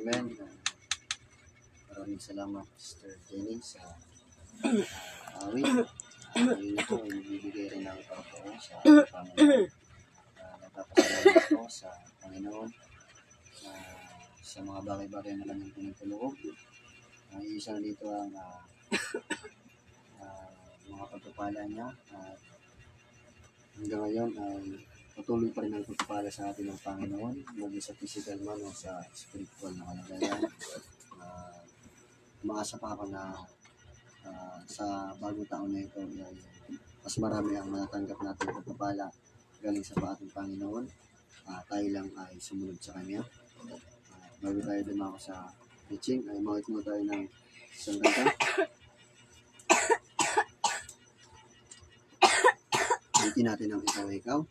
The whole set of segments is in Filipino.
Amen. Maraming salamat, Sister Jenny, sa awit. Ngayon ito ay bibigay rin ng pagkaroon sa Panginoon. Nagpapasalamat ko sa Panginoon sa mga bagay-bagay na kanyang pinagkaloob. Isa na dito ang mga pagpapala niya at hanggang ngayon ay patuloy pa rin ang pagpapala sa atin ng Panginoon, maging sa physical man o sa spiritual na kalagayan. Umaasa pa ako na sa bagong taon na ito ay mas marami ang matatanggap natin pagpapala galing sa ating Panginoon. Tayo lang ay sumunod sa Kanya. Bago tayo dumako sa teaching, ay mawit mo tayo ng isang kanta. Ulitin natin ang Ikaw ay Ikaw.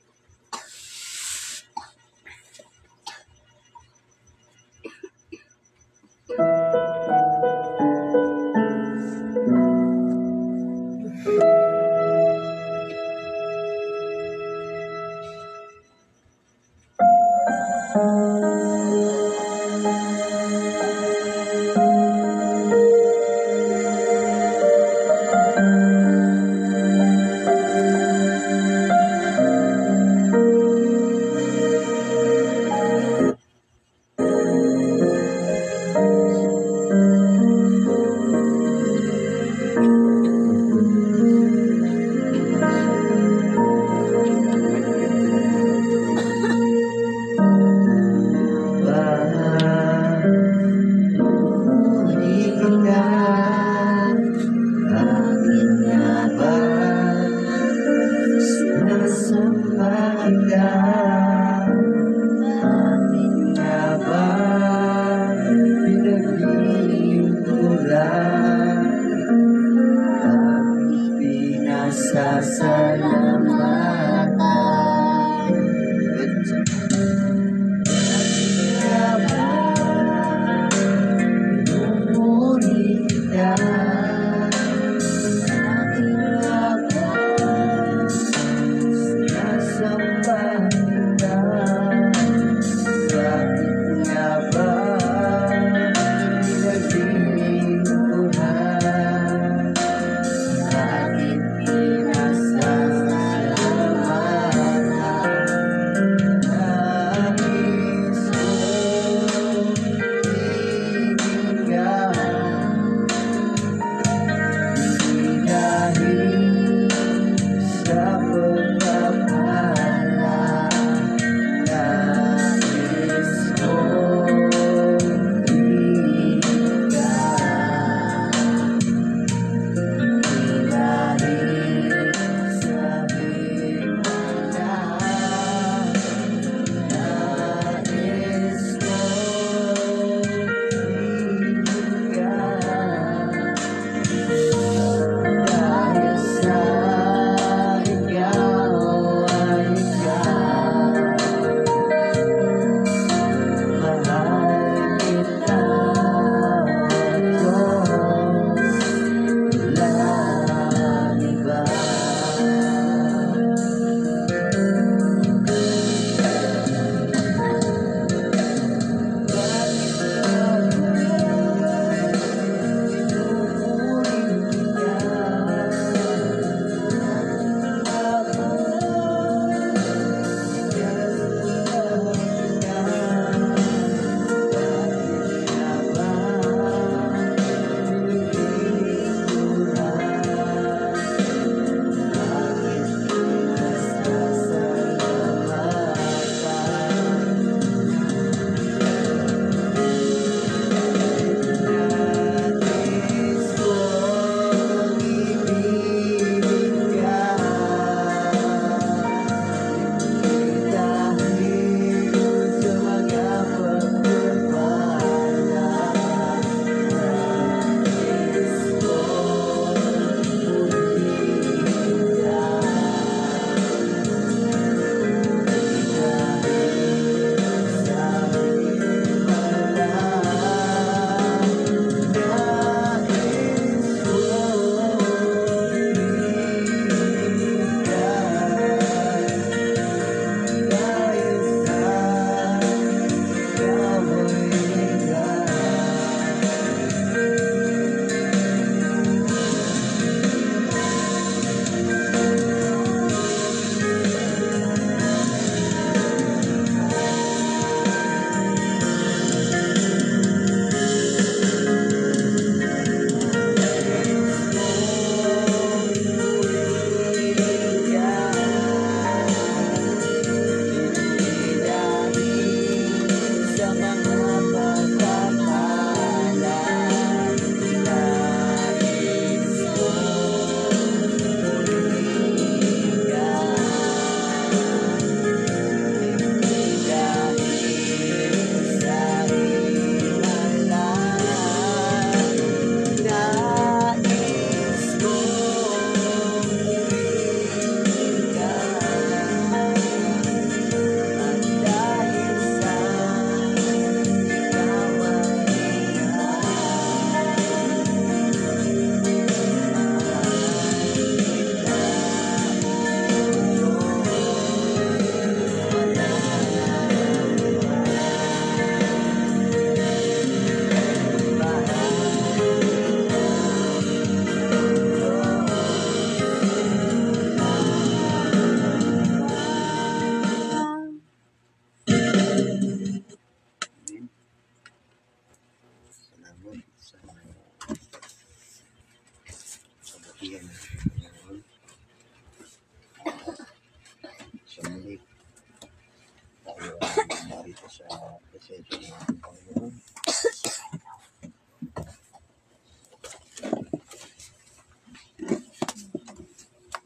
Sa ito ng ating Panginoon.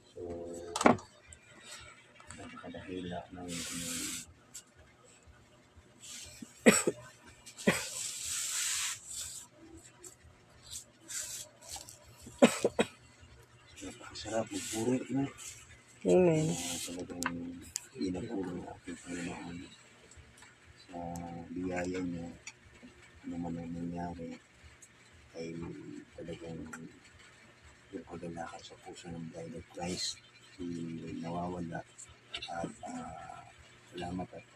So, napakadahila ng napakasarap magpuri na. Amen. Talagang inapulo ng ating Panginoon sa biyaya niya. Ano man ang nangyari ay talagang yung kagalakan sa puso ng Bride of Christ nawawala at salamat at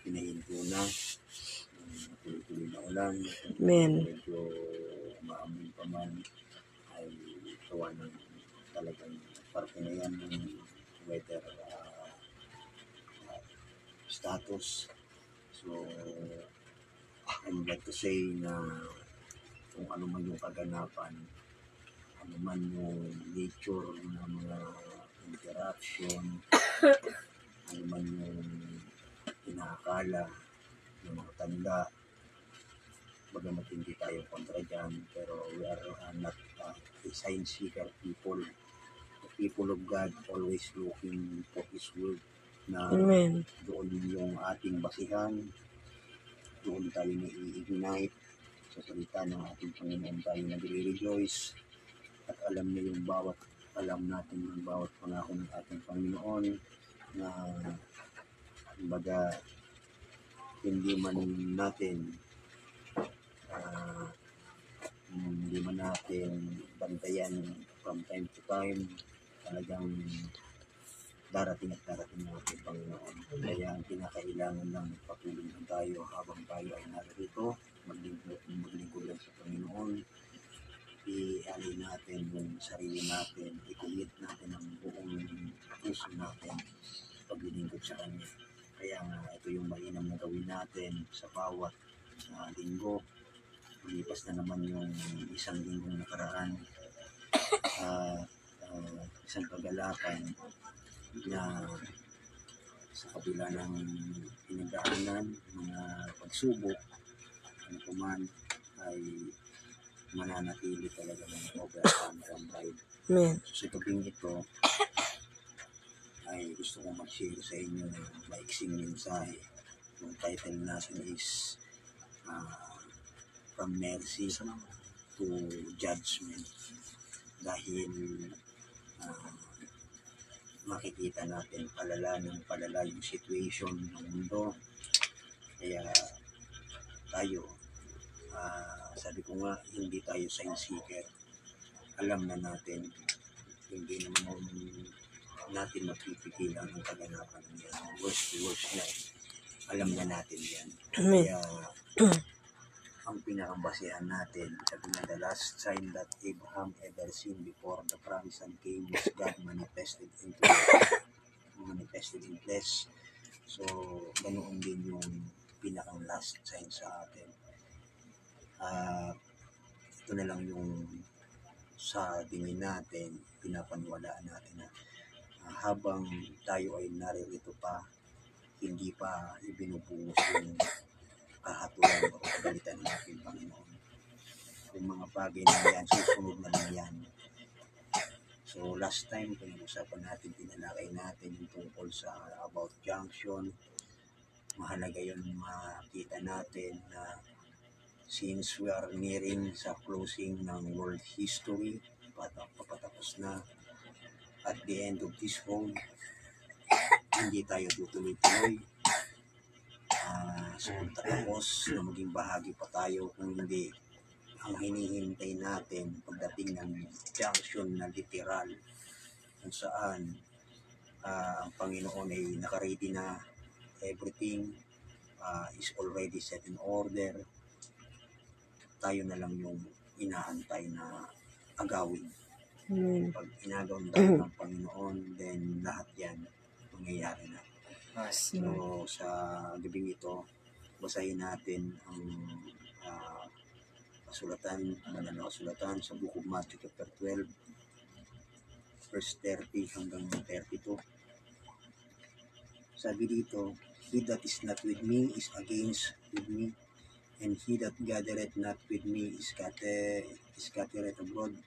pinahinto na tuloy-tuloy na ulan. Amen. Medyo maamoy pa man ay gawa ng talagang parte na yan ng weather status. So I'm glad to say na kung ano man yung kaganapan, ano man yung nature ng mga interaction, ano man yung inaakala ng mga tanda, bagamat hindi tayo kontra dyan, pero we are not a sign seeker people. The people of God always looking for His word na Amen. doon yung ating basihan, doon tayo na-ignite sa salita ng ating Panginoon, tayo nagre-rejoice at alam niya yung alam natin yung bawat pangako ng ating Panginoon na kumbaga hindi man natin bantayan from time to time, talagang darating at darating ng ating Panginoon. Kaya ang kinakailangan lang patuloy lang tayo habang tayo ay narito, maglingkod lang sa Panginoon. I-alay natin yung sarili natin, i-commit natin ang buong puso natin paglilingkod sa Kanya. Kaya nga ito yung mainam na gawin natin sa bawat linggo. Lipas na naman yung isang linggong nakaraan at isang kagalakan na sa kabila ng pinagdaanan, mga pagsubok, ano po man, ay mananatili talaga ng overcome from pride. Amen. So sa gabing ito, ay gusto kong mag-share sa inyo ng maiksing mensahe. Yung title natin is From Mercy to Judgment. Dahil makikita natin palala yung situation ng mundo. Kaya tayo, sabi ko nga, hindi tayo sign seeker. Alam na natin, hindi naman natin mapipigilan ang kaganapan niya. Worst na, alam na natin yan. Kaya ang pinakabasihan natin, sabi nga, the last sign that Abraham ever seen before the promise and came was God manifested in flesh. So, ganoon din yung pinakang last sign sa atin. Ito na lang yung sa tingin natin, pinapaniwalaan natin na habang tayo ay naririto pa, hindi pa ibinubuhos yung kahatulan o kagalitan ng ating Panginoon. Yung mga bagay na yan, susunod na lang yan. So last time, pinag-usapan natin, tinalakay natin yung tungkol sa about junction. Mahalaga yun makita natin na since we are nearing sa closing ng world history, papatapos na, at the end of this road, hindi tayo tutuloy-tuloy sa pagtatapos na maging bahagi pa tayo, kung hindi ang hinihintay natin pagdating ng junction na literal kung saan ang Panginoon ay nakaready na, everything is already set in order. Tayo na lang yung inaantay na agawin. Pag inagawan tayo ng Panginoon, then lahat yan mangyayari na. So sa gabing ito, basahin natin ang mananang kasulatan sa Book of Matthew chapter 12 verse 30 hanggang 32. Sabi dito, He that is not with me is against with me, and he that gathereth not with me is scattereth abroad.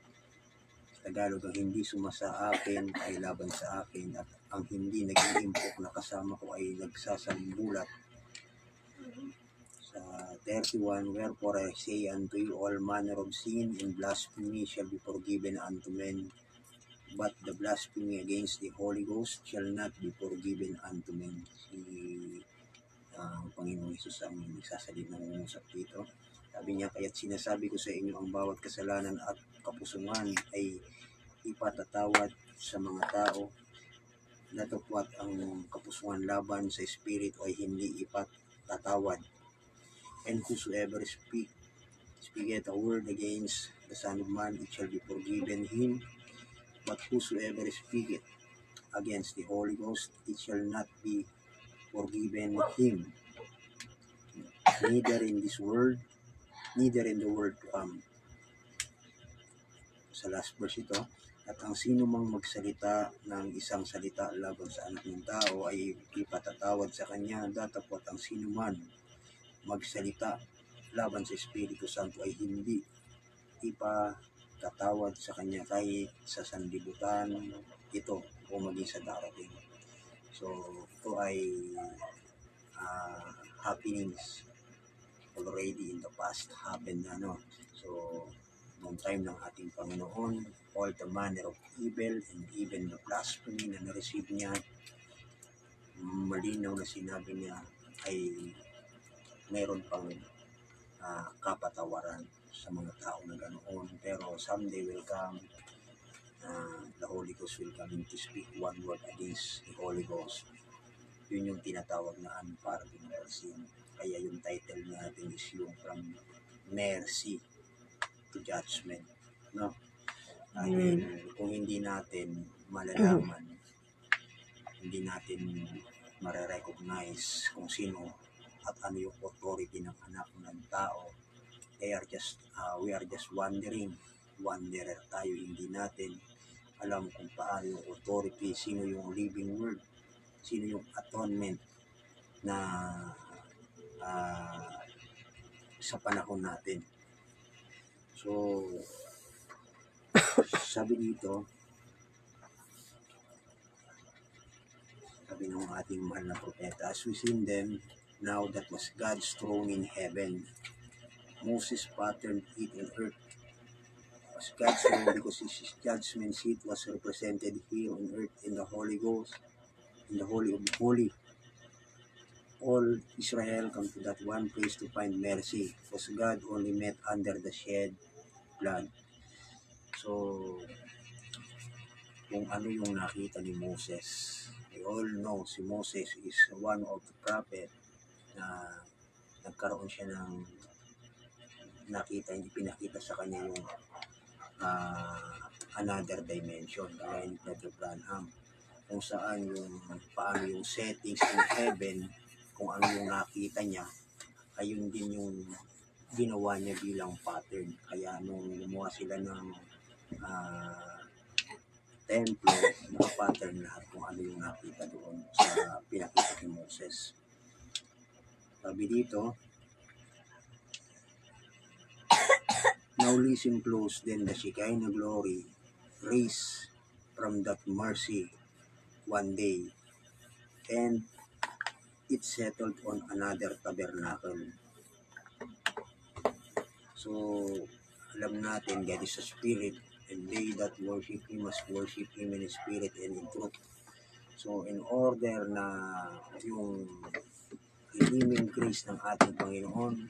Tagalog, ang hindi sumasa akin ay laban sa akin, at ang hindi nag-iimpok na kasama ko ay nagsasambulat. Sa 31, wherefore I say unto you, all manner of sin and blasphemy shall be forgiven unto men, but the blasphemy against the Holy Ghost shall not be forgiven unto men. Ang Panginoong Hesus ang nagsasalita ng usap dito. Sabi niya, kaya't sinasabi ko sa inyo, ang bawat kasalanan at kapusungan ay ipatatawad sa mga tao, datapwat ang kapusungan laban sa Espiritu ay hindi ipatatawad. And whosoever speaketh a word against the Son of Man, it shall be forgiven him. But whosoever speaketh against the Holy Ghost, it shall not be forgiven him, neither in this world, neither in the world to come. Sa last verse ito, at ang sino mang magsalita ng isang salita laban sa anak ng tao ay ipatatawad sa kanya, datapwat ang sino man magsalita laban sa Espiritu Santo ay hindi ipatatawad sa kanya kahit sa sanlibutan ito o maging sa darating. So, ito ay happenings already in the past, happened na, no? So, noong time ng ating Panginoon, all the manner of evil and even the blasphemy na na-receive niya, malinaw na sinabi niya ay mayroon pang kapatawaran sa mga tao na ganoon. Pero someday will come, the Holy Ghost will come to speak one word against the Holy Ghost. Yun yung tinatawag na unpardonable mercy. Kaya yung title natin is yung from mercy to judgment, no? Dahil kung hindi natin malalaman, hindi natin mare-recognize kung sino at ano yung authority ng anak ng tao, we are just wanderer tayo, hindi natin alam kung paano yung authority, sino yung living word, sino yung atonement na sa panahon natin. So, sabi dito, sabi ng ating mahal na propeta, as we seen them, now that was God's throne in heaven, Moses patterned it on earth. Was God's throne because his judgment seat was represented here on earth in the Holy Ghost, in the Holy of the Holy. All Israel come to that one place to find mercy, because God only met under the shed blood. So, kung ano yung nakita ni Moses, we all know si Moses is one of the prophet na nagkaroon siya ng nakita, hindi pinakita sa kanya yung another dimension, kaya ni Brother Branham, kung saan yung paano yung settings in heaven, kung ano yung nakita niya, ayun din yung ginawa niya bilang pattern. Kaya nung gumawa sila ng templo, naka-pattern lahat kung ano yung nakita doon sa pinakita ni Moses. Sabi dito, now listen close, then the Shekinah glory raised from that mercy one day, and it settled on another tabernacle. So, alam natin, God is a spirit, and they that worship Him must worship Him in spirit and in truth. So, in order na yung redeeming grace ng ating Panginoon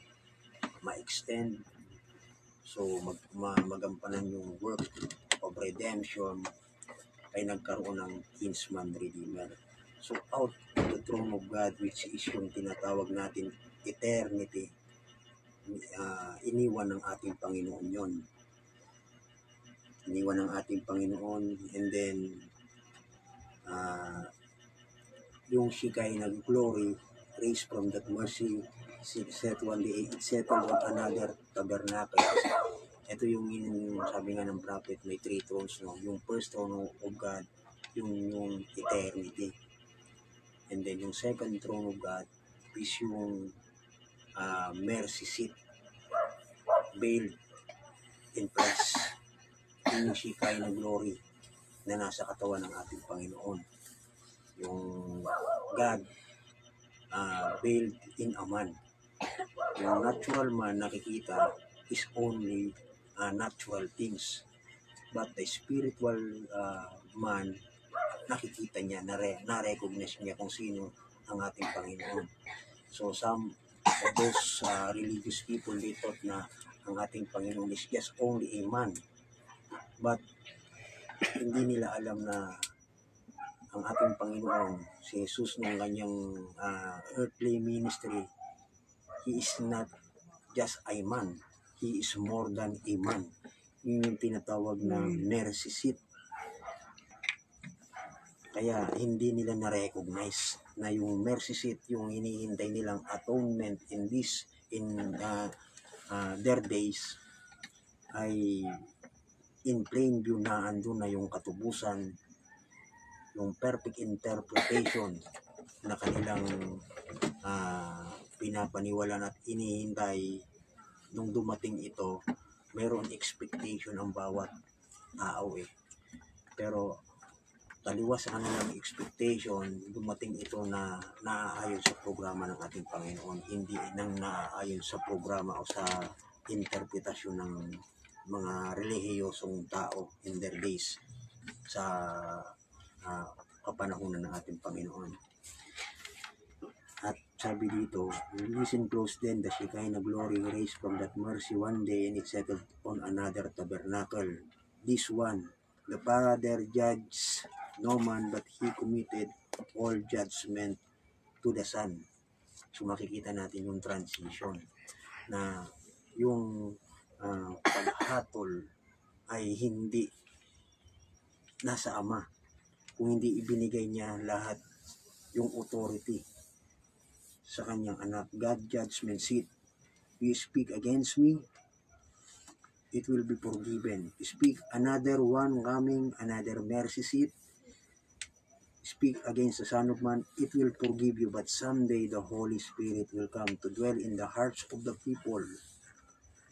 ma-extend, so magampanan yung work of redemption, ay nagkaroon ng kinsman redeemer. So, out of the throne of God, which is yung tinatawag natin eternity, iniwan ng ating Panginoon yon. Iniwan ng ating Panginoon, and then yung Shekinah glory raised from that mercy, set one day, it settled on another tabernacle. Ito yung sabi nga ng prophet, may 3 thrones, no? Yung first throne of God, yung eternity. And then yung second throne of God is yung mercy seat, veiled in flesh. Yun yung Shekinah glory na nasa katawan ng ating Panginoon. Yung God veiled in a man. Yung natural man nakikita is only natural things. But the spiritual man, nakikita niya, na-recognize niya kung sino ang ating Panginoon. So some of those religious people, they thought na ang ating Panginoon is just only a man. But hindi nila alam na ang ating Panginoon, si Jesus ng kanyang earthly ministry, He is not just a man. He is more than a man. Yun yung tinatawag na mercy seat. Kaya hindi nila na-recognize na yung mercy seat, yung hinihintay nilang atonement in their days, ay in plain view na andun na yung katubusan, yung perfect interpretation na kanilang pinapaniwalaan at inihintay. Nung dumating ito, mayroon expectation ang bawat tao Pero taliwas sa kanilang expectation, dumating ito na naaayon sa programa ng ating Panginoon, hindi nang naaayon sa programa o sa interpretasyon ng mga relihiyosong tao in their days sa kapanahunan ng ating Panginoon. At sabi dito, listen close then, the Shekinah glory raised from that mercy one day, and it settled on another tabernacle. This one, the Father judged no man, but He committed all judgment to the Son. So makikita natin yung transition na yung paghatol ay hindi nasa Ama, kung hindi ibinigay niya lahat yung authority sa kanyang anak. God judgment seat. You speak against me, it will be forgiven. Speak another one coming, another mercy seat. Speak against the Son of Man, it will forgive you. But someday the Holy Spirit will come to dwell in the hearts of the people.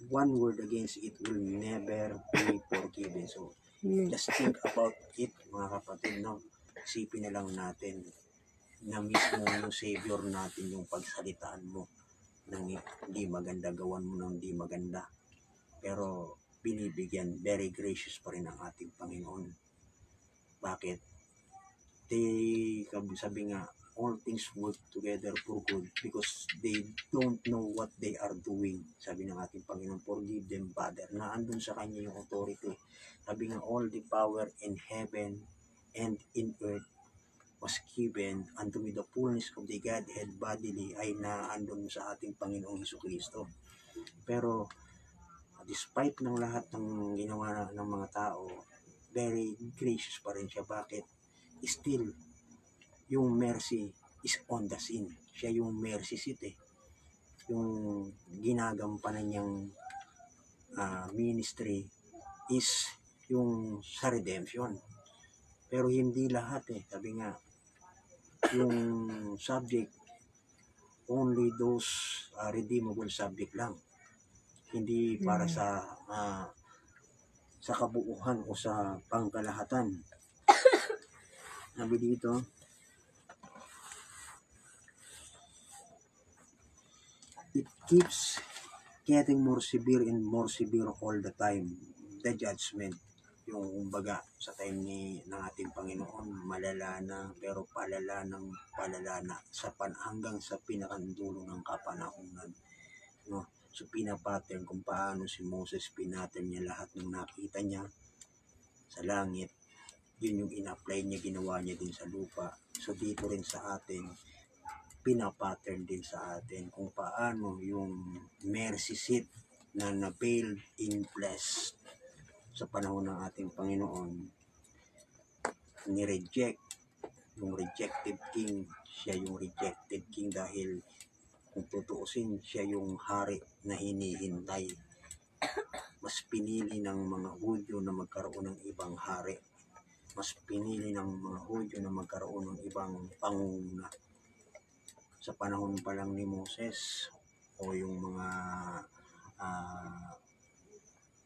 One word against it will never be forgiven. So just think about it, mga kapatid, no? Isipin na lang natin na mismo yung Savior natin yung pagsalitaan mo ng hindi maganda, gawan mo ng hindi maganda. Pero binibigyan, very gracious pa rin ang ating Panginoon. Bakit? Sabi nga, all things work together for good because they don't know what they are doing. Sabi ng ating Panginoon, forgive them, Father, na andun sa Kanya yung authority. Sabi nga, all the power in heaven and in earth was given unto me. The fullness of the Godhead bodily ay naandun sa ating Panginoong Jesucristo. Pero despite ng lahat ng ginawa ng mga tao, very gracious pa rin siya. Bakit? Still, yung mercy is on the scene. Siya yung mercy seat Yung ginagampanan niyang ministry is yung sa redemption. Pero hindi lahat Sabi nga, yung subject, only those redeemable subject lang. Hindi para sa kabuuhan o sa pangkalahatan. Sabi dito, it keeps getting more severe and more severe all the time. The judgment, yung baga sa time ng ating Panginoon, malala na, pero palala na hanggang sa pinakandulo ng kapanahunan. No? So pinapattern kung paano si Moses, pinattern niya lahat ng nakita niya sa langit. Yun yung in-apply niya, ginawa niya din sa lupa. So dito rin sa atin, pinapattern din sa atin kung paano yung mercy seat na na-veiled in flesh sa panahon ng ating Panginoon, ni-reject yung rejected king. Siya yung rejected king dahil kung tutuusin, siya yung hari na hinihintay. Mas pinili ng mga Hudyo na magkaroon ng ibang hari. mas pinili ng mga Hudyo na magkaroon ng ibang pangunguna. Sa panahon pa lang ni Moses o yung mga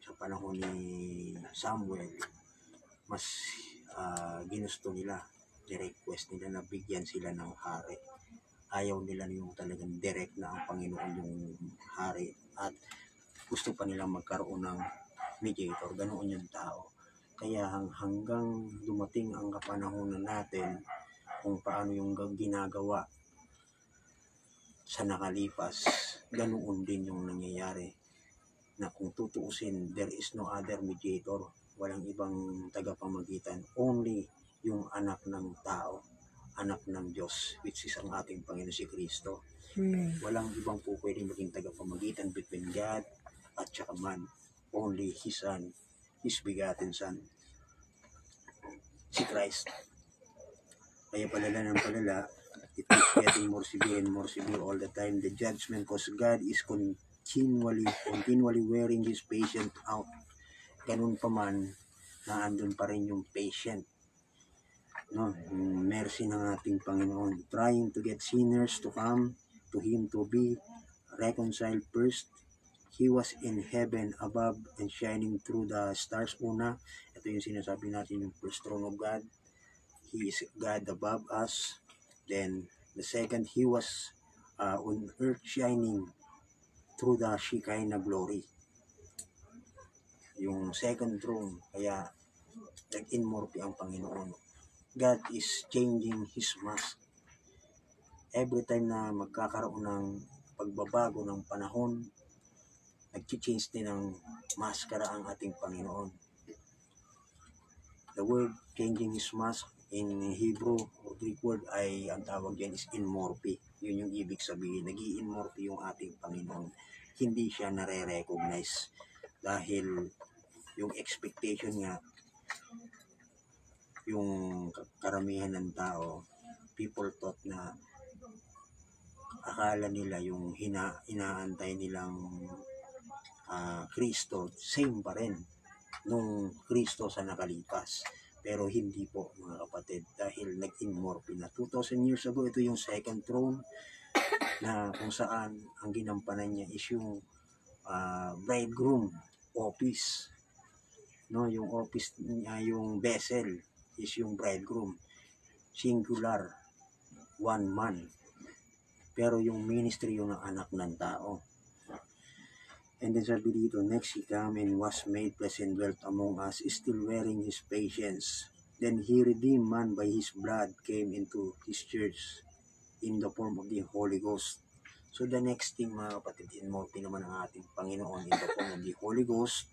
sa panahon ni Samuel, mas ginusto nila, ni-request nila na bigyan sila ng hari. Ayaw nila yung talagang direct na ang Panginoon yung hari, at gusto pa nilang magkaroon ng mediator. Ganoon yung tao. Kaya hanggang dumating ang kapanahonan natin kung paano yung ginagawa sa nakalipas, ganoon din yung nangyayari, na kung tutuusin, there is no other mediator. Walang ibang tagapamagitan, only yung anak ng tao, anak ng Diyos, which is ang ating Panginoon si Kristo. Walang ibang po pwedeng maging tagapamagitan between God at saka man. Only His Son, His begotten Son, si Christ. Kaya palala ng palala, it is getting more severe and more severe all the time, the judgment, because God is continually wearing His patient out. Ganun pa man, na andun pa rin yung patient, no, mercy ng ating Panginoon, trying to get sinners to come to Him to be reconciled first. He was in heaven above and shining through the stars. Una, ito yung sinasabi natin, yung first throne of God. He is God above us. Then, the second, He was on earth shining through the Shekinah glory. Yung second throne, kaya nag-inmorphe ang Panginoon. God is changing His mask. Every time na magkakaroon ng pagbabago ng panahon, nag-change din ng maskara ang ating Panginoon. The word changing His mask in Hebrew o Greek word ay ang tawag yan is inmorphe. Yun yung ibig sabihin. Nag-i-inmorphe yung ating Panginoon. Hindi siya nare-recognize dahil yung expectation niya, yung karamihan ng tao, people thought na akala nila yung inaantay nilang Kristo, same pa rin nung Kristo sa nakalipas. Pero hindi po, mga kapatid, dahil nag-inmorphe na. 2,000 years ago, ito yung second throne na kung saan ang ginampanan niya is yung bridegroom office. No, yung office niya, yung vessel is yung bridegroom. Singular, one man. Pero yung ministry yung ng anak ng tao. And then sabi dito, next He came and was made flesh and dwelt among us, still wearing His patience. Then He redeemed man by His blood, came into His church in the form of the Holy Ghost. So the next thing, mga kapatid, inmorphe naman ang ating Panginoon in the form of the Holy Ghost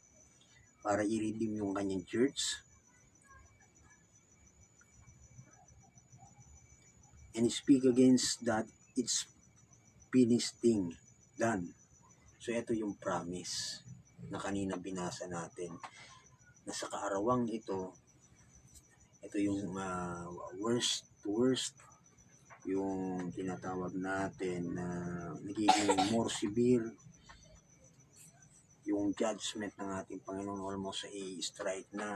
para i-redeem yung kanyang church. And speak against that it's finished thing, done. So ito yung promise na kanina binasa natin, na sa kaarawang ito yung worst to worst, yung tinatawag natin na nagiging more severe yung judgment ng ating Panginoon, almost a strike na.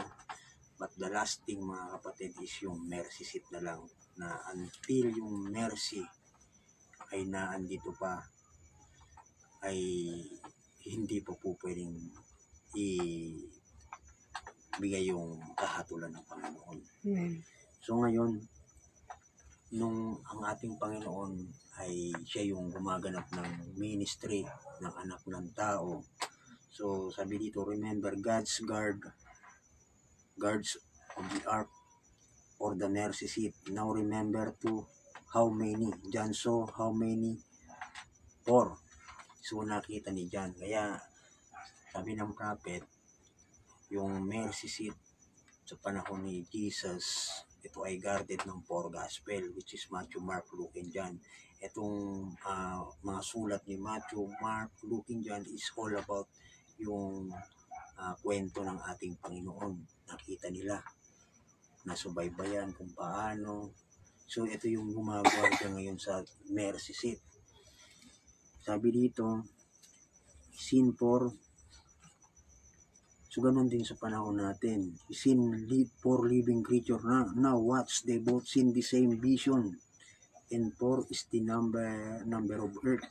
But the last thing, mga kapatid, is yung mercy seat na lang, na until yung mercy ay naandito pa, ay hindi po pwedeng ibigay yung kahatulan ng Panginoon. So ngayon, nung ang ating Panginoon ay siya yung gumaganap ng ministry ng anak ng tao. So sabi dito, remember God's guards of the ark or the mercy seat. Now remember to how many? John saw how many? 4. So nakita ni John. Kaya sabi ng prophet, yung mercy seat sa panahon ni Jesus, ito ay guarded ng 4 gospel, which is Matthew, Mark, Luke, and John. Itong mga sulat ni Matthew, Mark, Luke, and John is all about yung kwento ng ating Panginoon. Nakita nila, nasubaybayan kung paano. So ito yung gumagwardiya ngayon sa mercy seat. Sabi dito, scene 4, So, ganun din sa panahon natin. Four living creature na. Now, watch, they both seen the same vision. And 4 is the number of earth.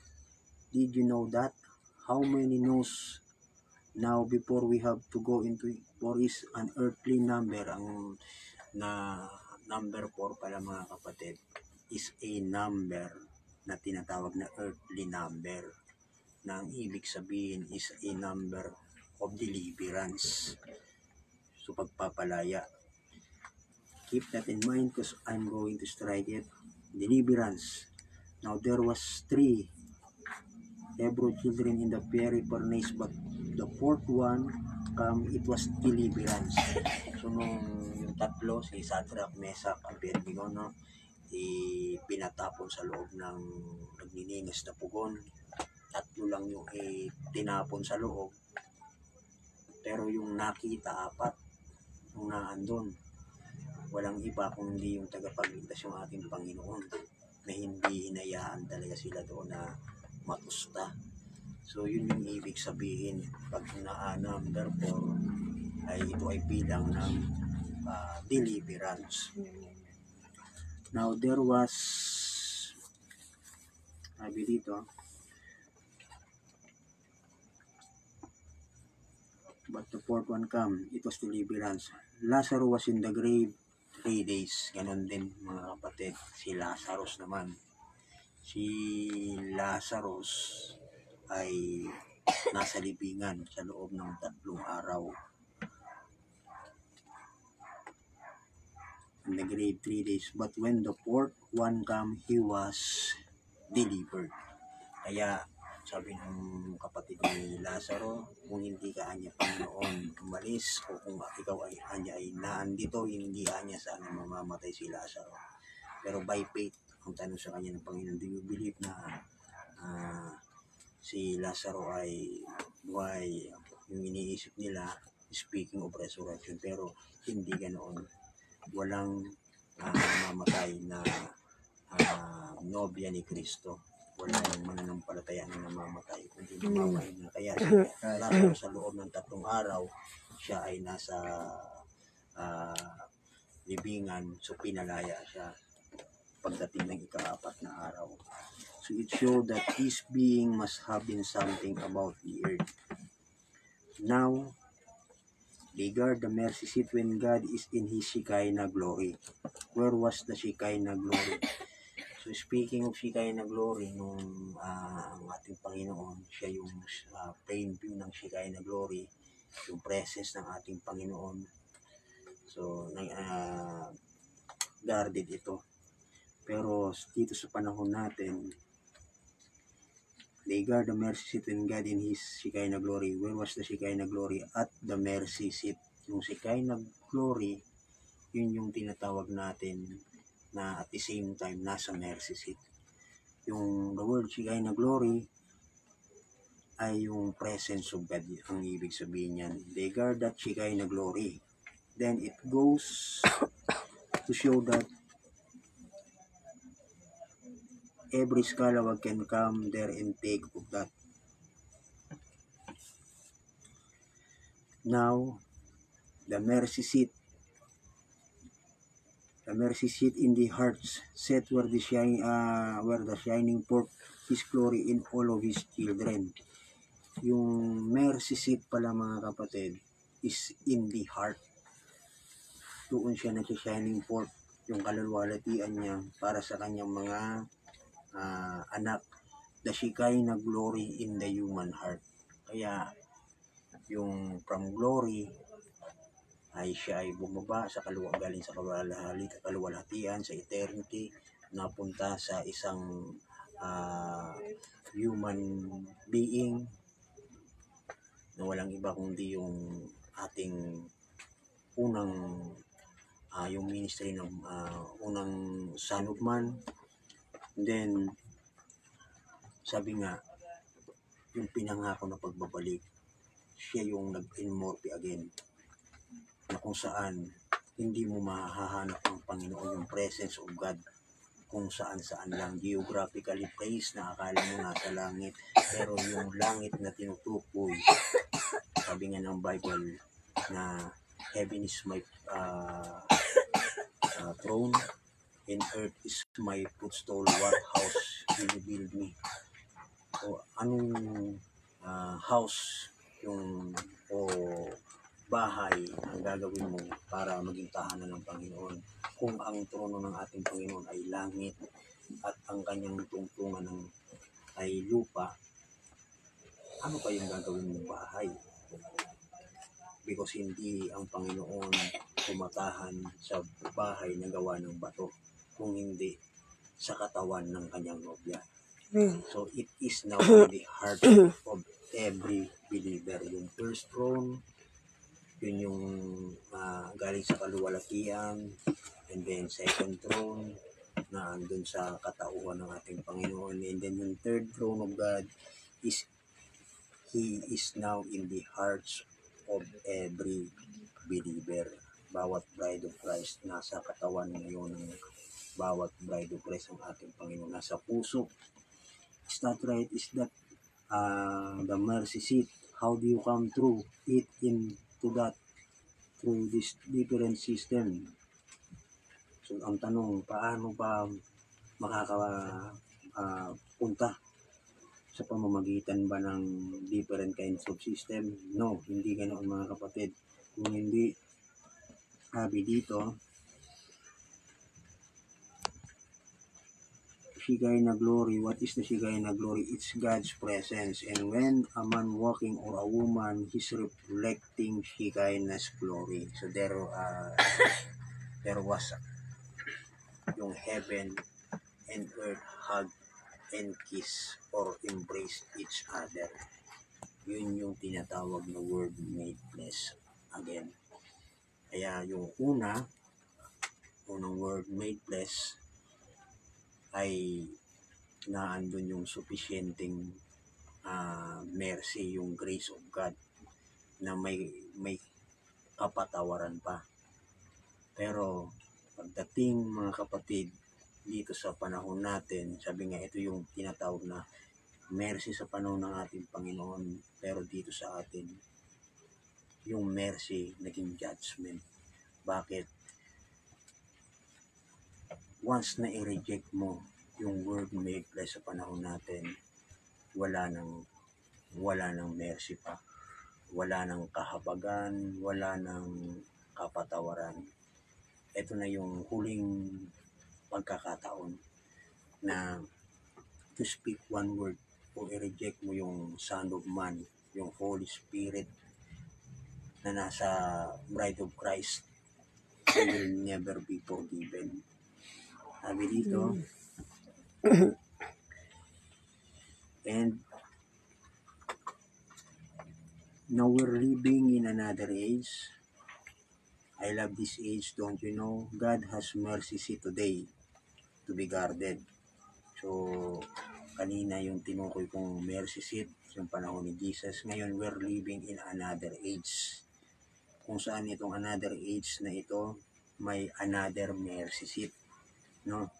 Did you know that? How many knows now before we have to go into it? 4 is an earthly number. Ang na number 4 pala mga kapatid is a number na tinatawag na earthly number. Na ang ibig sabihin is a number of deliverance. So pagpapalaya. Keep that in mind because I'm going to strike it. Deliverance. Now there was 3 Hebrew children in the very furnace, but the 4th one it was deliverance. So nung yung tatlo, si Shadrach, Meshach, Abednego, no, pinatapon sa loob ng nagniningas na pugon. 3 lang yung tinapon sa loob. Pero yung nakita 4, yung naandun, walang iba kung hindi yung tagapagligtas yung ating Panginoon, na hindi hinayaan talaga sila doon na matusta. So yun yung ibig sabihin pag number 4 ay ito ay bilang ng deliverance. Now there was, sabi dito, but the 4th one come, it was deliverance. Lazarus was in the grave 3 days. Ganon din mga kapatid. Si Lazarus naman. Si Lazarus ay nasa libingan sa loob ng 3 araw. In the grave 3 days. But when the 4th one come, he was delivered. Kaya sabi ng kapatid ni Lazaro, kung hindi ka anya Panginoon umalis, o kung ikaw ay anya ay naandito, hindi anya sana mamamatay si Lazaro. Pero by faith, ang tanong sa kanya ng Panginoon, do you believe na si Lazaro ay buhay? Yung iniisip nila, speaking of resurrection, pero hindi ganoon. Walang mamamatay na nobya ni Kristo. Walang mananampalataya na namamatay, kundi mamamatay na. Kaya si Lazaro sa loob ng 3 araw, siya ay nasa libingan, so pinalaya siya pagdating ng ika-4 na araw. So it showed that this being must have been something about the earth. Now, they guard the mercy seat when God is in His Shekinah glory. Where was the Shekinah glory? So speaking of Shekinah glory, nung ang ating Panginoon, siya yung plain view ng Shekinah glory, yung presence ng ating Panginoon. So guarded ito. Pero dito sa panahon natin, they guard the mercy seat when God in His Shekinah glory. Where was the Shekinah glory? At the mercy seat. Yung Shekinah glory, yun yung tinatawag natin na at the same time nasa mercy seat. Yung the word Shekinah glory ay yung presence of God, ang ibig sabihin niyan. They guard that Shekinah glory. Then it goes to show that every scalawag can come there and take of that. Now, the mercy seat in the hearts set where the shining forth His glory in all of His children. Yung mercy seat pala mga kapatid is in the heart. Doon siya nag-shining forth yung kaluluwalhatian niya para sa kanyang mga anak. The Shekinah glory in the human heart. Kaya yung from glory ay siya ay bumaba sa galing sa kaluwalhatian, sa eternity, napunta sa isang human being na walang iba kundi yung ating unang yung ministry ng unang Son of Man. And then sabi nga, yung pinangako na pagbabalik, siya yung nag-immortal again, na kung saan hindi mo mahahanap ang Panginoon, yung presence of God, kung saan lang, geographically placed na akala mo nasa langit, pero yung langit na tinutukoy, sabi nga ng Bible, na heaven is my throne and earth is my footstool. What house will you build me? O anong house yung o bahay ang gagawin mo para maging tahanan ng Panginoon? Kung ang trono ng ating Panginoon ay langit at ang kanyang tungtungan ay lupa, ano pa yung gagawin mong bahay? Because hindi ang Panginoon tumatahan sa bahay na gawa ng bato, kung hindi sa katawan ng kanyang nobya. So it is now in the heart of every believer. Yung first throne, yun yung galing sa kaluwalhatian, and then second throne na andun sa katauhan ng ating Panginoon, and then yung third throne of God is He is now in the hearts of every believer. Bawat bride of Christ nasa katawan ngayon ng bawat bride of Christ ang ating Panginoon, nasa puso. Is that right? Is that the mercy seat? How do you come through it into that through this different system? So ang tanong, paano ba makakapunta sa pamamagitan ba ng different kinds of system? No, hindi ganoon mga kapatid. Kung hindi, sabi dito, Shekinah glory. What is the Shekinah glory? It's God's presence. And when a man walking or a woman, he's reflecting Shekinah's glory. So there was yung heaven and earth hug and kiss or embrace each other. Yun yung tinatawag na word made flesh again. Kaya yung unang word made flesh ay naandun yung sufficienting mercy, yung grace of God na may kapatawaran pa. Pero pagdating mga kapatid dito sa panahon natin, sabi nga ito yung tinatawag na mercy sa panahon ng ating Panginoon, pero dito sa atin yung mercy naging judgment. Bakit? Once na i-reject mo yung word made flesh sa panahon natin, wala nang mercy pa, wala nang kahabagan, wala nang kapatawaran. Ito na yung huling pagkakataon na to speak one word o i-reject mo yung Son of Man, yung Holy Spirit na nasa Bride of Christ, you will never be forgiven. Sabi dito, and now we're living in another age. I love this age, don't you know? God has mercy seat today to be guarded. So, kanina yung tinukoy kong mercy seat, yung panahon ni Jesus. Ngayon, we're living in another age. Kung saan itong another age na ito, may another mercy seat. No?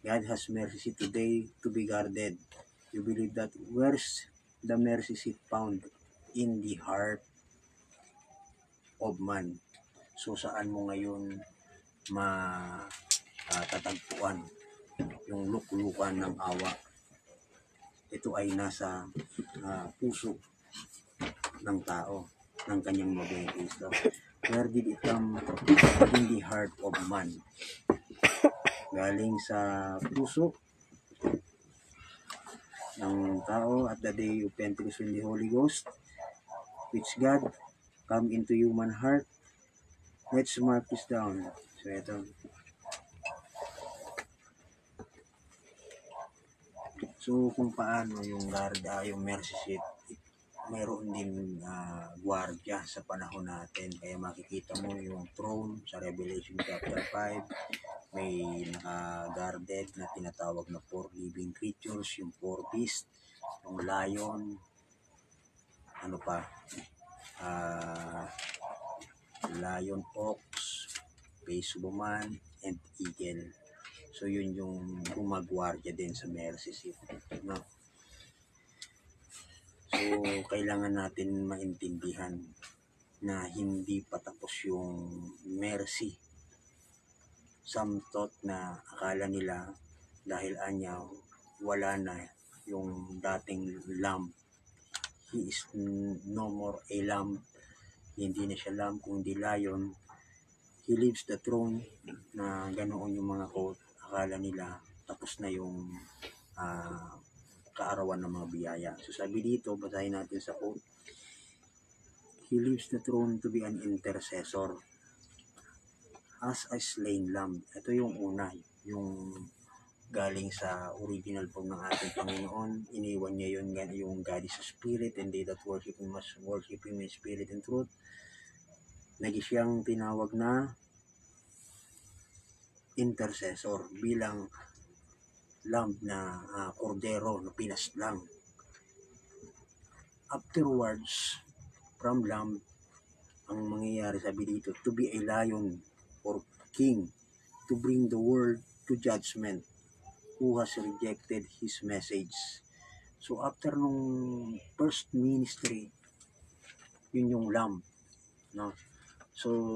God has mercy seat today to be guarded. You believe that? Where's the mercy seat found? In the heart of man. So saan mo ngayon matatagpuan yung luklukan ng awa? Ito ay nasa puso ng tao, ng kanyang mabiyang Kristo. Where did it come? In the heart of man. Galing sa puso ng tao at the day of Pentecost when the Holy Ghost, which God come into human heart. Let's mark this down. So ito. So kung paano yung guarda, yung mercy seat, mayroon din gwardiya sa panahon natin. Kaya makikita mo yung throne sa Revelation chapter 5. May naka-guarded na tinatawag na 4 living creatures, yung 4 beasts, yung lion, ano pa, lion, ox, face of man, and eagle. So yun yung gumagwardiya din sa mercy seat. No? So kailangan natin maintindihan na hindi patapos yung mercy. Some thought na akala nila dahil anya wala na yung dating lamb. He is no more a lamb. Hindi na siya lamb kundi lion. He leaves the throne, na ganoon yung mga quote. Akala nila tapos na yung kaarawan ng mga biyaya. So sabi dito, basahin natin sa quote, he leaves the throne to be an intercessor as a slain lamb. Ito yung una, yung galing sa original form ng ating Panginoon. Iniwan niya yun, yung God is a spirit, and they that worship Him must worship Him in spirit and truth. Naging siyang tinawag na intercessor bilang lamb na kordero na pinaslang. Afterwards, from lamb, ang mangyayari sabi dito, to be a lion or king, to bring the world to judgment, who has rejected his message. So after nung first ministry, yun yung lamb, no? So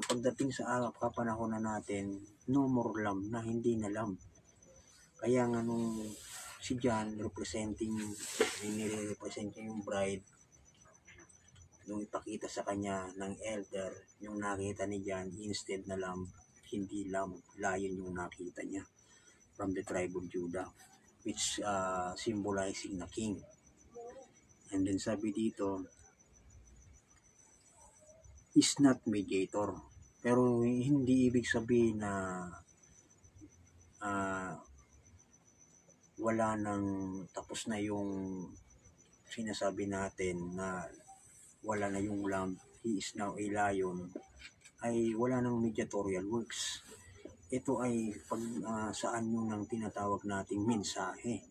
pagdating sa kapanahon na natin, no more lamb, na hindi na lamb. Kaya nga nung si John nire-represent yung bride, nung ipakita sa kanya ng elder, yung nakita ni John, instead na lamb, hindi lamb, lion yung nakita niya from the tribe of Judah, which symbolizing na king. And then sabi dito, is not mediator. Pero hindi ibig sabihin na wala nang tapos na yung sinasabi natin na wala na yung lamb, he is now a lion, ay wala nang mediatorial works. Ito ay saan yung nang tinatawag nating mensahe.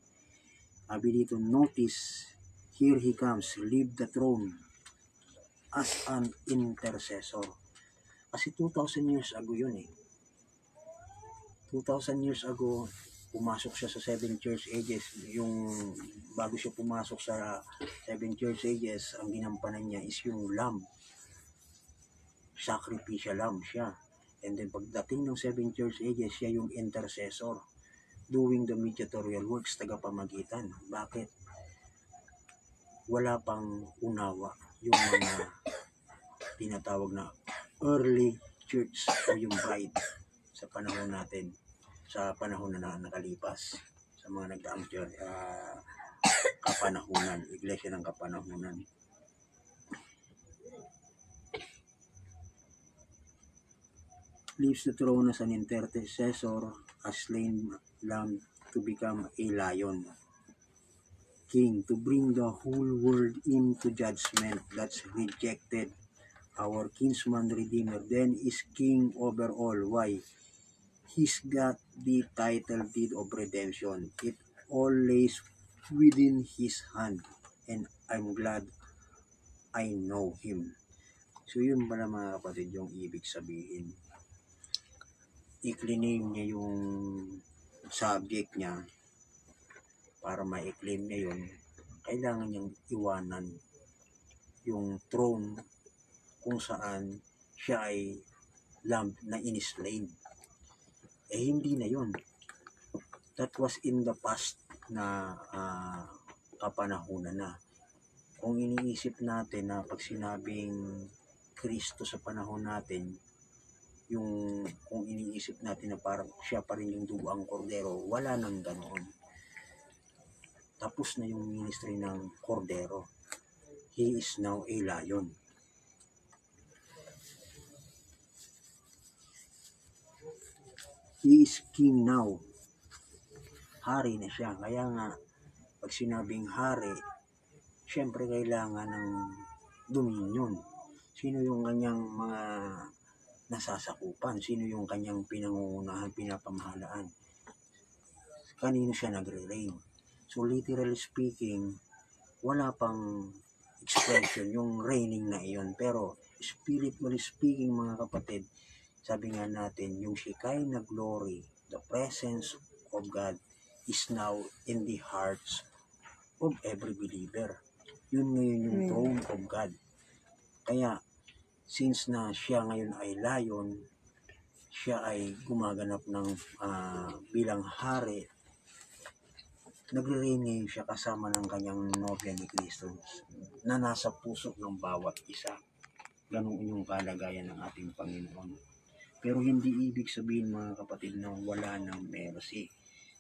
Sabi dito, notice, here he comes, leave the throne as an intercessor. Kasi 2,000 years ago yun eh. 2,000 years ago, pumasok siya sa 7 church ages. Yung bago siya pumasok sa 7 church ages, ang ginampanan niya is yung lamb. Sacrificial lamb siya. And then pagdating ng 7 church ages, siya yung intercessor, doing the mediatorial works, tagapamagitan. Bakit? Wala pang unawa yung mga tinatawag na early church o yung bride sa panahon natin, sa panahon na nakalipas, sa mga nagdaang kapanahunan, iglesia ng kapanahunan. Leaves the throne as an intercessor, a slain lamb, to become a lion king, to bring the whole world into judgment that's rejected our kinsman redeemer, then is king over all. Why? He's got the title deed of redemption. It all lays within his hand, and I'm glad I know him. So yun pala mga kapatid yung ibig sabihin. I-claim niya yung subject niya. Para ma-claim niya yun, kailangan niyang iwanan yung throne kung saan siya ay lamb na inislain. Hindi na yun. That was in the past na kapanahunan na. Kung iniisip natin na pag sinabing Kristo sa panahon natin, yung kung iniisip natin na parang siya pa rin yung dugang kordero, wala nang ganoon. Tapos na yung ministry ng kordero. He is now a lion. He is king now. Hari na siya. Kaya nga, pag sinabing hari, syempre kailangan ng dominion. Sino yung kanyang mga nasasakupan? Sino yung kanyang pinangungunahan, pinapamahalaan? Kanino siya nagre-reign? So literally speaking, wala pang expression yung reigning na iyon. Pero spiritually speaking mga kapatid, sabi nga natin, yung Shekinah glory, the presence of God is now in the hearts of every believer. Yun ngayon yung throne of God. Kaya, since na siya ngayon ay lion, siya ay gumaganap ng bilang hari, nagre-reign ngayon siya kasama ng kanyang nobya ni Kristo na nasa puso ng bawat isa. Ganun yung kalagayan ng ating Panginoon. Pero hindi ibig sabihin, mga kapatid, na wala ng mercy.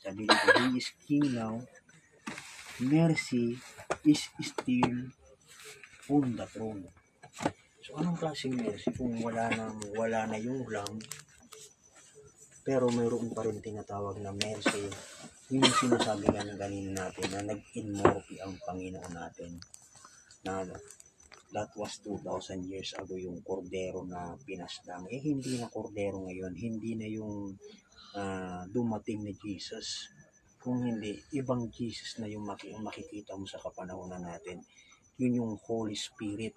Sabi dito, He is King now. Mercy is still on the throne. So anong klaseng mercy kung wala na yung lamb, pero mayroon pa rin tinatawag na mercy? Yun yung sinasabi kanina natin na nag-immorphe ang Panginoon natin, na that was 2,000 years ago yung kordero na pinaslang. Hindi na kordero ngayon, hindi na yung dumating na Jesus. Kung hindi, ibang Jesus na yung makikita mo sa kapanahonan natin. Yun yung Holy Spirit.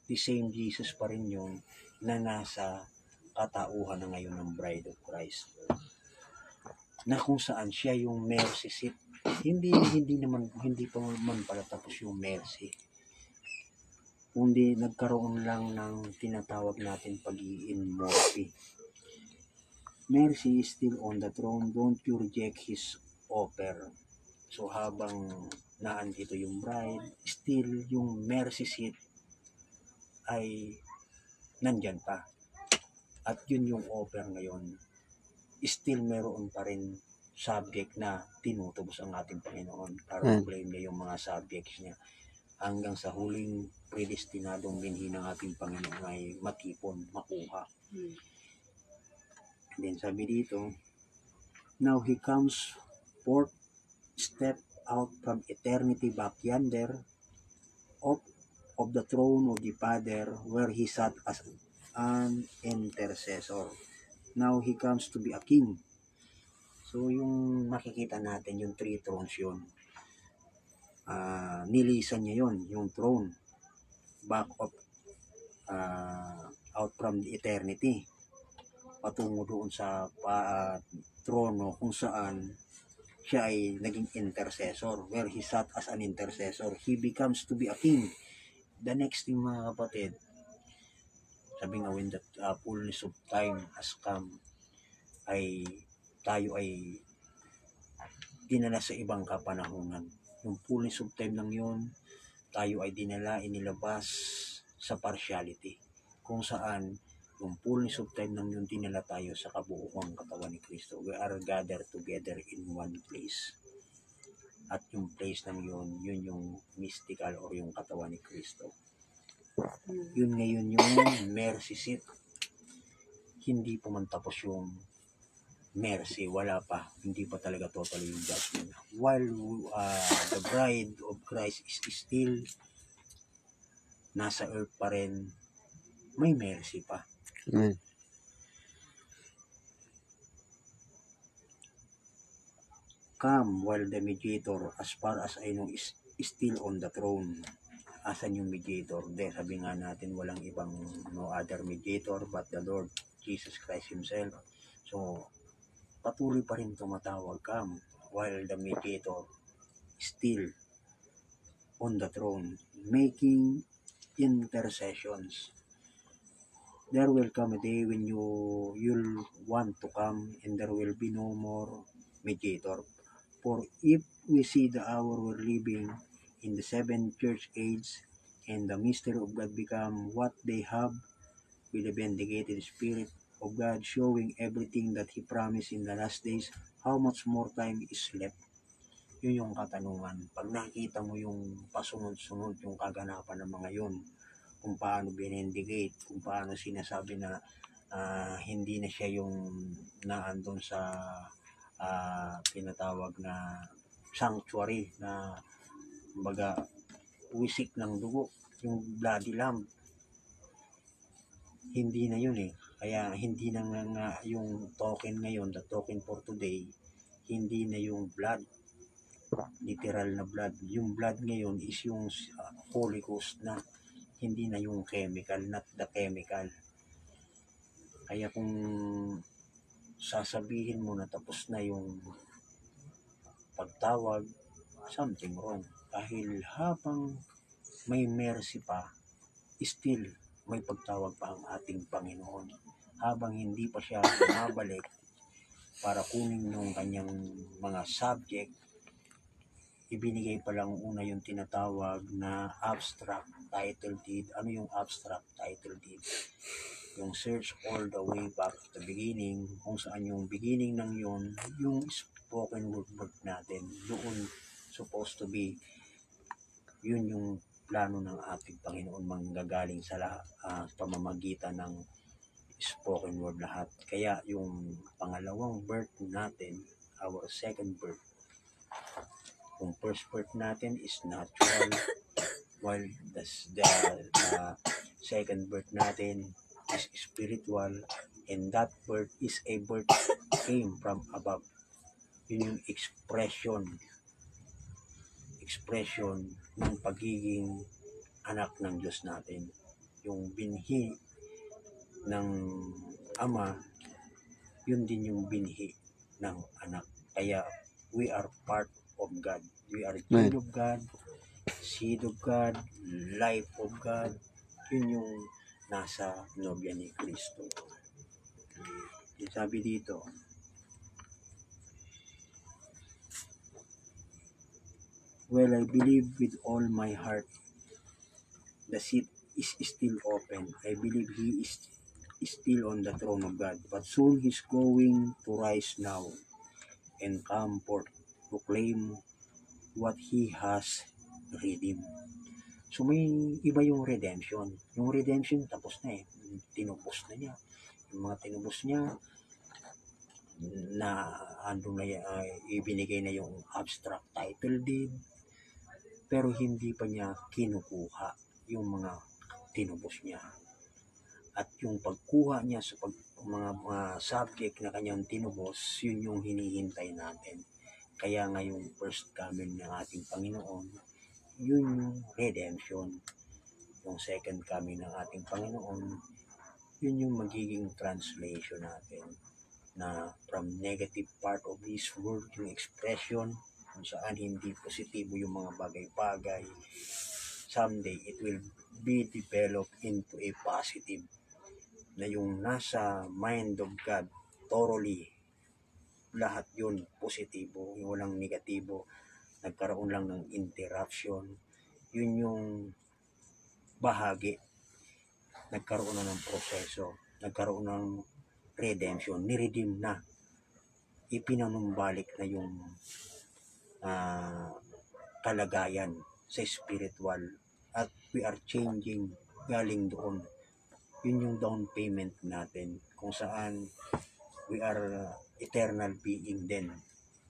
The same Jesus pa rin yung na nasa katauhan na ngayon ng Bride of Christ. Na kung saan siya yung mercy seat. Hindi pa man pala tapos yung mercy. Kundi nagkaroon lang ng tinatawag natin pag-i-immorphe. Mercy is still on the throne. Don't you reject His offer. So habang naandito yung bride, still yung mercy seat ay nandyan pa. At yun yung offer ngayon. Still meron pa rin subject na tinutubos ang ating Panginoon para claim niya yung mga subjects niya hanggang sa huling predestinadong binhi ng ating Panginoon ay matipon, makuha. And then sabi dito, now He comes forth, step out from eternity back yonder of the throne of the Father where He sat as an intercessor. Now He comes to be a king. So yung makikita natin, yung 3 thrones yun. Nilisan niya yun, yung throne. Back of, out from the eternity. Patungo doon sa trono kung saan siya ay naging intercessor. Where He sat as an intercessor. He becomes to be a king. The next thing, mga kapatid, sabi nga, when the fullness of time has come, ay tayo ay dinala sa ibang kapanahunan. Yung fullness of time lang yun, tayo ay dinala, inilabas sa partiality. Kung saan, yung fullness of time lang yun, dinala tayo sa kabuuang katawan ni Kristo. We are gathered together in one place. At yung place lang yun, yun yung mystical or yung katawan ni Kristo. Yun ngayon yung mercy seat. Hindi pa man tapos yung mercy, wala pa, hindi pa talaga totally yung judgment. While the bride of Christ is still nasa earth pa rin, may mercy pa. Come while the mediator, as far as I know, is still on the throne. Asan yung mediator? Sabi nga natin, walang ibang no other mediator but the Lord Jesus Christ Himself. So patuloy pa rin tumatawag, come while the mediator still on the throne, making intercessions. There will come a day when you'll want to come and there will be no more mediator. For if we see the hour we're living in the 7th church age and the mystery of God become what they have with the vindicated Spirit of God showing everything that He promised in the last days, how much more time is left? Yun yung katanungan. Pag nakita mo yung pasunod-sunod yung kaganapan ng mga yun, kung paano binindicate, kung paano sinasabi na hindi na siya yung naandun sa pinatawag na sanctuary na baga wisik ng dugo, yung bloody lamb. Hindi na yun eh. Kaya hindi na nga yung token ngayon, the token for today, hindi na yung blood, literal na blood. Yung blood ngayon is yung Holy Ghost na, hindi na yung chemical, not the chemical. Kaya kung sasabihin mo na tapos na yung pagtawag, something wrong. Dahil habang may mercy pa, still may pagtawag pa ang ating Panginoon habang hindi pa siya bumabalik para kunin yung kanyang mga subject. Ibinigay pa lang una yung tinatawag na abstract title deed. Ano yung abstract title deed? Yung search all the way back to the beginning, kung saan yung beginning ng yun, yung spoken word natin, doon supposed to be, yun yung plano ng ating Panginoon, manggagaling sa pamamagitan ng spoken word lahat. Kaya yung pangalawang birth natin, our second birth, yung first birth natin is natural, while the second birth natin is spiritual, and that birth is a birth came from above. Yun yung expression ng pagiging anak ng Diyos natin. Yung binhi ng Ama, yun din yung binhi ng anak. Kaya we are part of God. We are child of God, seed of God, life of God. Yun yung nasa nobya ni Kristo. Sabi dito, well, I believe with all my heart the seat is still open. I believe he is still on the throne of God, but soon he's going to rise now and come forth to claim what he has redeemed. So may iba yung redemption. Yung redemption tapos na eh. Tinubos na niya. Yung mga tinubos niya na andun na ibinigay na yung abstract title deed, pero hindi pa niya kinukuha yung mga tinubos niya. At yung pagkuha niya sa mga subject na kanyang tinubos, yun yung hinihintay natin. Kaya nga yung first coming ng ating Panginoon, yun yung redemption. Yung second coming ng ating Panginoon, yun yung magiging translation natin na from negative part of this world, yung expression kung saan hindi positibo yung mga bagay-bagay, someday it will be developed into a positive na yung nasa mind of God thoroughly lahat yun positibo, yung walang negatibo. Nagkaroon lang ng interruption, yun yung bahagi, nagkaroon na ng proseso, nagkaroon ng redemption, niredeem na, ipinanumbalik na yung kalagayan sa spiritual, at we are changing galing doon. Yun yung down payment natin, kung saan we are eternal being din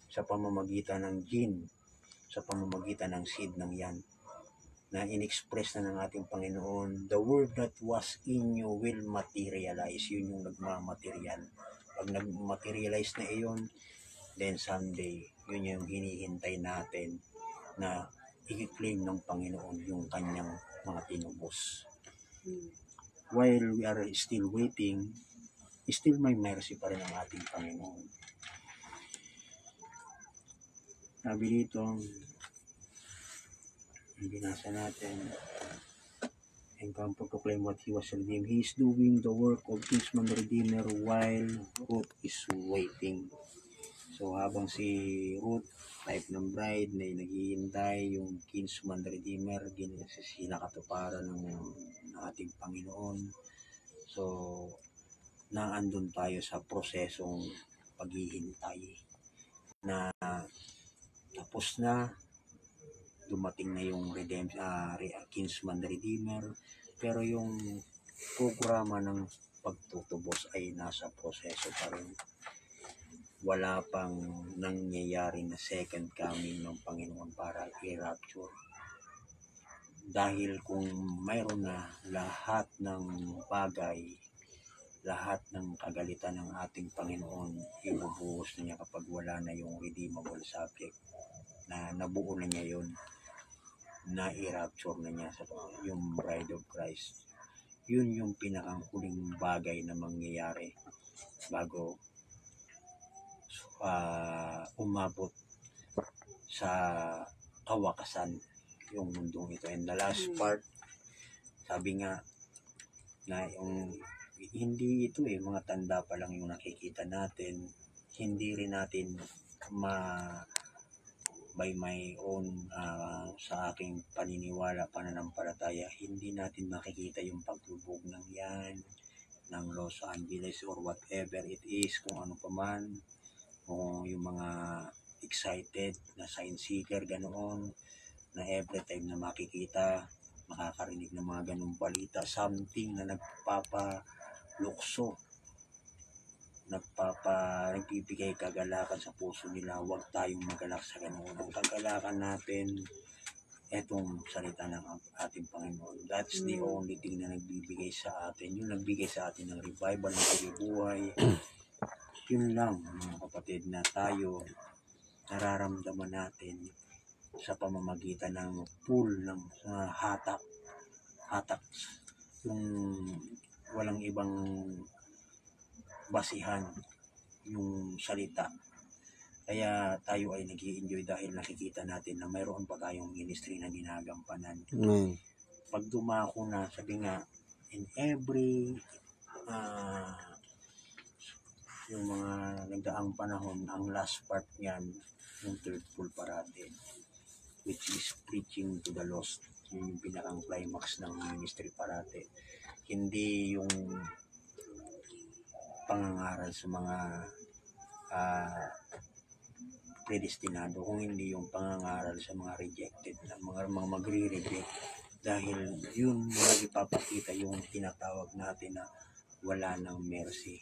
sa pamamagitan ng gene, sa pamamagitan ng seed ng yan na in-express na ng ating Panginoon. The word that was in you will materialize. Yun yung nagmamaterial. Pag nagmaterialize na iyon, then someday, yun yung hinihintay natin na i-claim ng Panginoon yung kanyang mga tinubos. While we are still waiting, still may mercy pa rin ang ating Panginoon. Sabi dito, binasa natin, and come to proclaim what he was redeemed. He is doing the work of kinsman redeemer while Ruth is waiting. So habang si Ruth, type ng bride, na naghihintay yung kinsman redeemer, sinakatuparan ng ating Panginoon. So naandun tayo sa prosesong paghihintay na tapos na, dumating na yung kinsman redeemer, pero yung programa ng pagtutubos ay nasa proseso pa rin. Wala pang nangyayari na second coming ng Panginoon para i-rapture. Dahil kung mayroon na lahat ng bagay, lahat ng kagalitan ng ating Panginoon, ibubuhos na niya kapag wala na yung redeemable subject, na nabuo na niya yun, na i-rapture na niya sa yung bride of Christ. Yun yung pinakahuling bagay na mangyayari bago umabot sa kawakasan yung mundong ito. And the last part, sabi nga, na yung hindi ito mga tanda pa lang yung nakikita natin. Hindi rin natin by my own sa aking paniniwala, pananampalataya, hindi natin makikita yung paglubog ng yan, ng Los Angeles or whatever it is, kung ano pa man, o yung mga excited na sign seeker, ganoon, na every time na makikita, makakarinig ng mga ganung balita, something na nagpapalukso, nagbibigay kagalakan sa puso nila. Huwag tayong magalak sa ganoon. Ang kagalakan natin, etong salita ng ating Panginoon. That's the only thing na nagbibigay sa atin. Yung nagbigay sa atin ng revival, ng pagbubuhay. Yun lang, mga kapatid, na tayo nararamdaman natin sa pamamagitan ng pool ng hatak, yung walang ibang basihan yung salita. Kaya tayo ay nag-i-enjoy dahil nakikita natin na mayroon pa tayong ministry na ginagampanan. Pag dumako na, sabi nga, in every yung mga nagdaang panahon, ang last part niyan, yung third pool parade, which is preaching to the lost. Yun yung pinakang climax ng ministry parade. Hindi yung pangangaral sa mga predestinado, kung hindi yung pangangaral sa mga rejected, na mga magre-regret, dahil yun ipapakita yung tinatawag natin na wala ng mercy,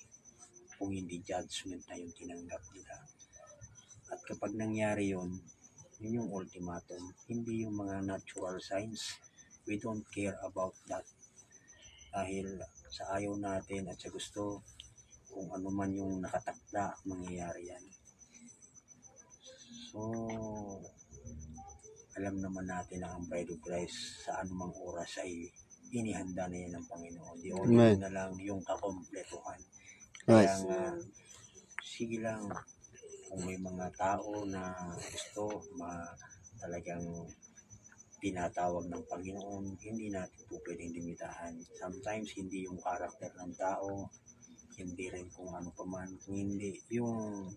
kung hindi judgment na yung tinanggap nila. At kapag nangyari yun yung ultimatum, hindi yung mga natural signs. We don't care about that, dahil sa ayaw natin at sa gusto, kung ano man yung nakatakda, mangyayari yan. So, alam naman natin na ang bride of Christ sa anumang oras ay inihanda na yan ng Panginoon. The only thing na lang yung kakompletuhan. Kaya nga, sige lang, kung may mga tao na gusto talagang tinatawag ng Panginoon, hindi natin po pwedeng limitahan. Sometimes hindi yung karakter ng tao, hindi rin kung ano pa man, hindi yung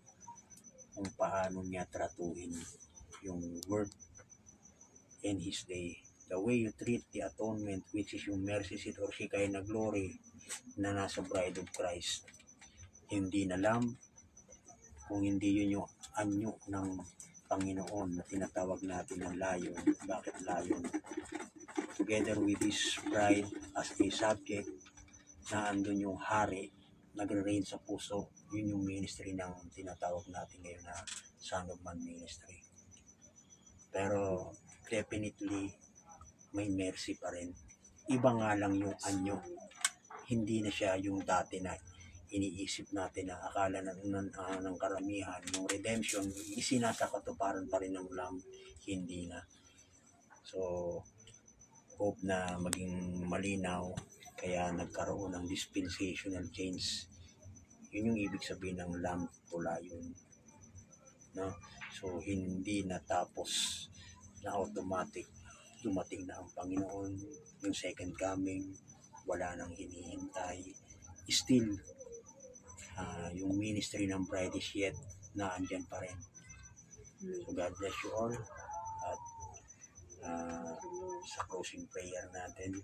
kung paano niya tratuhin yung word in His day. The way you treat the atonement, which is yung mercy seat or Shekinah glory na nasa bride of Christ. Hindi na lamb, kung hindi yun yung anyo ng Panginoon na tinatawag natin ng layon. Bakit layon? Together with His bride as a subject, na andun yung hari, nagre-reign sa puso. Yun yung ministry ng tinatawag natin ngayon na Son of Man ministry. Pero definitely may mercy pa rin. Iba nga lang yung anyo. Hindi na siya yung dati na iniisip natin na akala ng karamihan, yung redemption, isinasakatuparan pa rin ng Lamb. Hindi na. So, hope na maging malinaw. Kaya nagkaroon ng dispensational change. Yun yung ibig sabihin ng lamb to lion. No? So, hindi natapos na automatic. Dumating na ang Panginoon. Yung second coming, wala nang hinihintay. Still, yung ministry ng bride is yet na andyan pa rin. So, God bless you all. At sa closing prayer natin,